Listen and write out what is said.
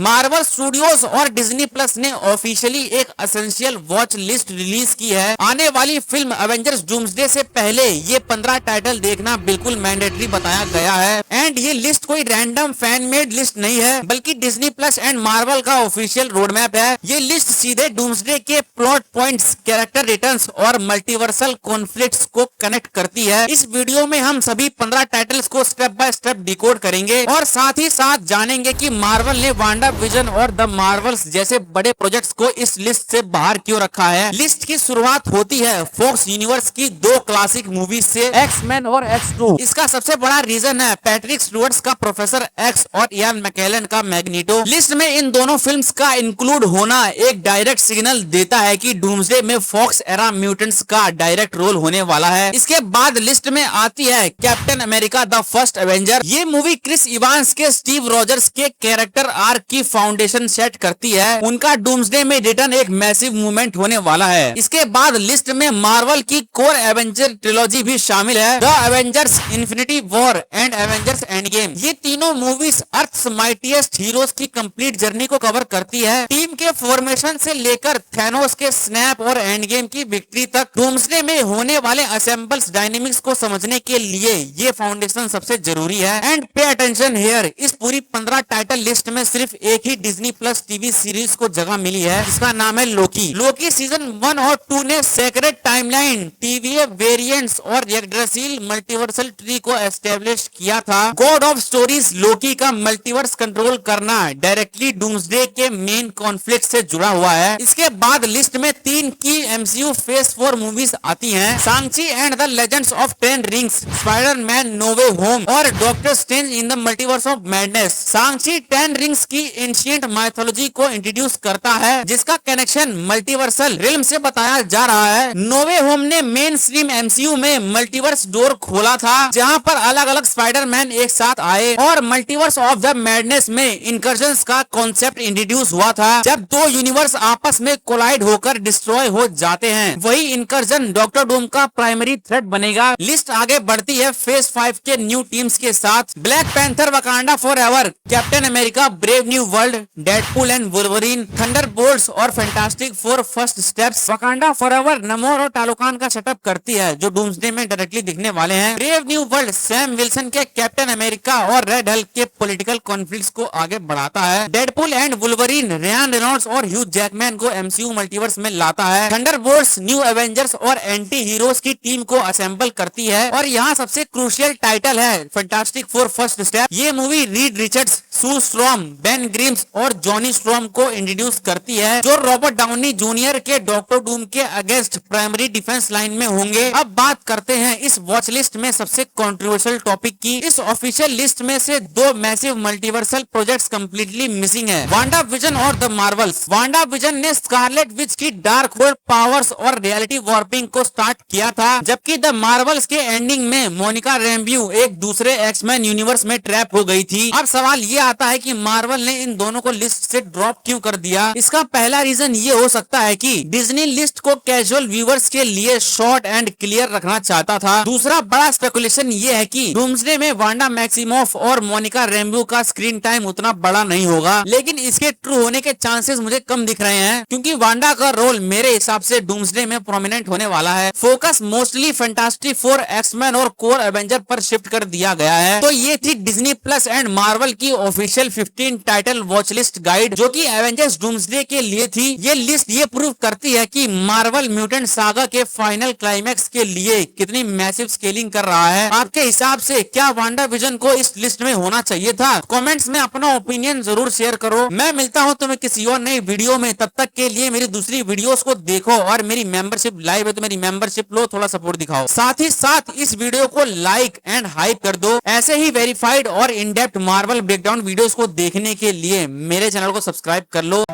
Marvel studios और Disney plus ने officially एक एसेंशियल वॉच लिस्ट रिलीज की है। आने वाली फिल्म एवेंजर्स डूम्सडे से पहले ये 15 टाइटल देखना बिल्कुल मैंडेटरी बताया गया है। एंड ये लिस्ट कोई रैंडम फैन मेड लिस्ट नहीं है, बल्कि डिज्नी प्लस एंड मार्वल का ऑफिशियल रोड मैप है। ये लिस्ट सीधे डूम्सडे के प्लॉट पॉइंट्स, कैरेक्टर रिटर्न्स और मल्टीवर्सल कॉन्फ्लिक्ट्स को कनेक्ट करती है। इस वीडियो में हम सभी 15 टाइटल्स को स्टेप बाय स्टेप डिकोड करेंगे और साथ ही साथ जानेंगे कि मार्वल ने वांडा विजन और द मार्वल्स जैसे बड़े प्रोजेक्ट्स को इस लिस्ट से बाहर क्यों रखा है। लिस्ट की शुरुआत होती है फॉक्स यूनिवर्स की दो क्लासिक मूवीज से, एक्स-मैन और एक्स-2। इसका सबसे बड़ा रीजन है पैट्रिक स्टुअर्ट का प्रोफेसर एक्स और इयान मैकेलन का मैग्नीटो। लिस्ट में इन दोनों फिल्म्स का इंक्लूड होना एक डायरेक्ट सिग्नल देता है कि डूम्सडे में फॉक्स एरा म्यूटेंट्स का डायरेक्ट रोल होने वाला है। इसके बाद लिस्ट में आती है captain America the first Avenger. ये मूवी क्रिस इवांस के स्टीव रॉजर्स के कैरेक्टर आर्क की फाउंडेशन सेट करती है। उनका डूम्सडे में रिटर्न एक मैसिव मूवमेंट होने वाला है। इसके बाद लिस्ट में मार्वल की कोर एवेंजर ट्रिलॉजी भी शामिल है, the Avengers infinity war and Avengers end game. ये तीनों मूवीज अर्थ्स माइटीएस्ट हीरोज की कंप्लीट जर्नी को कवर करती है। टीम के फॉर्मेशन से लेकर थैनोस के स्नैप और एंड गेम की विक्ट्री तक डूम्सडे में होने वाले असेंबल्स डायनेमिक्स को समझने के लिए ये फाउंडेशन सबसे जरूरी है। एंड पे अटेंशन हियर, इस पूरी 15 टाइटल लिस्ट में सिर्फ एक ही डिज्नी प्लस टीवी सीरीज को जगह मिली है, जिसका नाम है लोकी। लोकी सीजन 1 और 2 ने सेक्रेट टाइमलाइन, टीवीए वेरिएंट्स और यग्द्रसील मल्टीवर्सल ट्री को एस्टेब्लिश किया था। गॉड ऑफ स्टोरीज लोकी का मल्टीवर्स कंट्रोल करना डायरेक्टली डूम्सडे के मेन कॉन्फ्लिक्ट से जुड़ा हुआ है। इसके बाद लिस्ट में 3 की एमसीयू फेज 4 मूवीज आती हैं, Shang Chi and the legends of 10 rings, Spiderman no way home और Doctor Strange in the multiverse of madness. Shang Chi 10 rings की एंशिएंट माइथोलॉजी को इंट्रोड्यूस करता है, जिसका कनेक्शन मल्टीवर्सल रिल्म से बताया जा रहा है। नो वे होम ने मेन स्ट्रीम एमसीयू में मल्टीवर्स डोर खोला था, जहां पर अलग अलग स्पाइडरमैन एक साथ आए और मल्टीवर्स ऑफ द मैडनेस में इनकर्जन्स का कॉन्सेप्ट इंट्रोड्यूस हुआ था, जब दो यूनिवर्स आपस में कोलाइड होकर डिस्ट्रॉय हो जाते हैं। वही इनकर्जन डॉक्टर डूम का प्राइमरी थ्रेट बनेगा। लिस्ट आगे बढ़ती है फेज 5 के न्यू टीम्स के साथ, Black Panther Wakanda Forever, Captain America Brave New World, Deadpool and Wolverine, Thunderbolts और Fantastic Four First Steps. Wakanda Forever Namor और टालोकान का सेटअप करती है, जो डूम्सडे में डायरेक्टली दिखने वाले हैं। Brave New World Sam Wilson के कैप्टन अमेरिका और रेड हल्क के पॉलिटिकल कॉन्फ्लिक्ट्स को आगे बढ़ाता है। Deadpool and Wolverine Ryan Reynolds और ह्यू जैकमैन को एमसीयू मल्टीवर्स में लाता है। थंडरबोल्ट्स न्यू एवेंजर्स और एंटी हीरोज की टीम को असेंबल करती है। और यहाँ सबसे क्रूशियल टाइटल है फैंटास्टिक फोर फर्स्ट स्टेप। ये movie Reed Richards, Sue Storm, Ben Grimms और जॉनी स्ट्रॉम को इंट्रोड्यूस करती है, जो रॉबर्ट डाउनी जूनियर के डॉक्टर डूम के अगेंस्ट प्राइमरी डिफेंस लाइन में होंगे। अब बात करते हैं इस वॉच लिस्ट में सबसे कंट्रोवर्शियल टॉपिक की। इस ऑफिशियल लिस्ट में से 2 massive multiversal projects completely missing है, वांडा विजन और द मार्वल्स। वांडा विजन ने स्कारलेट विच की डार्क होल्ड पावर्स और रियलिटी वॉर्पिंग को स्टार्ट किया था, जबकि द मार्वल्स के एंडिंग में मोनिका रैम्ब्यू एक दूसरे एक्समैन यूनिवर्स में ट्रैप हो गई थी। अब सवाल ये आता है कि मार्वल ने इन दोनों को लिस्ट से ड्रॉप क्यों कर दिया। इसका पहला रीजन ये हो सकता है कि डिज्नी लिस्ट को कैजुअल व्यूवर्स के लिए शॉर्ट एंड क्लियर रखना चाहता था। दूसरा बड़ा स्पेकुलेशन ये है कि डूम्सडे में वांडा मैक्सिमोफ और मोनिका रैम्ब्यू का स्क्रीन टाइम उतना बड़ा नहीं होगा, लेकिन इसके ट्रू होने के चांसेस मुझे कम दिख रहे हैं, क्योंकि वांडा का रोल मेरे हिसाब से डूम्सडे में प्रोमिनेंट होने वाला है। Focus mostly Fantastic Four, X Men और कोर एवेंजर पर शिफ्ट कर दिया गया है। तो ये थी डिज्नी प्लस एंड मार्वल की official 15 title watch list guide, जो कि एवेंजर्स डूम्सडे के लिए थी। ये लिस्ट ये प्रूव करती है कि मार्वल म्यूटेंट सागा के फाइनल क्लाइमैक्स के लिए कितनी मैसिव स्केलिंग कर रहा है। आपके हिसाब से क्या वांडा विजन को इस लिस्ट में होना चाहिए था? कमेंट्स में अपना ओपिनियन जरूर शेयर करो। मैं मिलता हूं तुम्हें किसी और नई वीडियो में, तब तक के लिए मेरी दूसरी वीडियोस को देखो और मेरी मेंबरशिप लाइव है तो मेरी मेंबरशिप लो, थोड़ा सपोर्ट दिखाओ। साथ ही साथ इस वीडियो को लाइक एंड हाइप कर दो। ऐसे ही वेरीफाइड और in depth Marvel breakdown videos को देखने के लिए मेरे चैनल को सब्सक्राइब कर लो।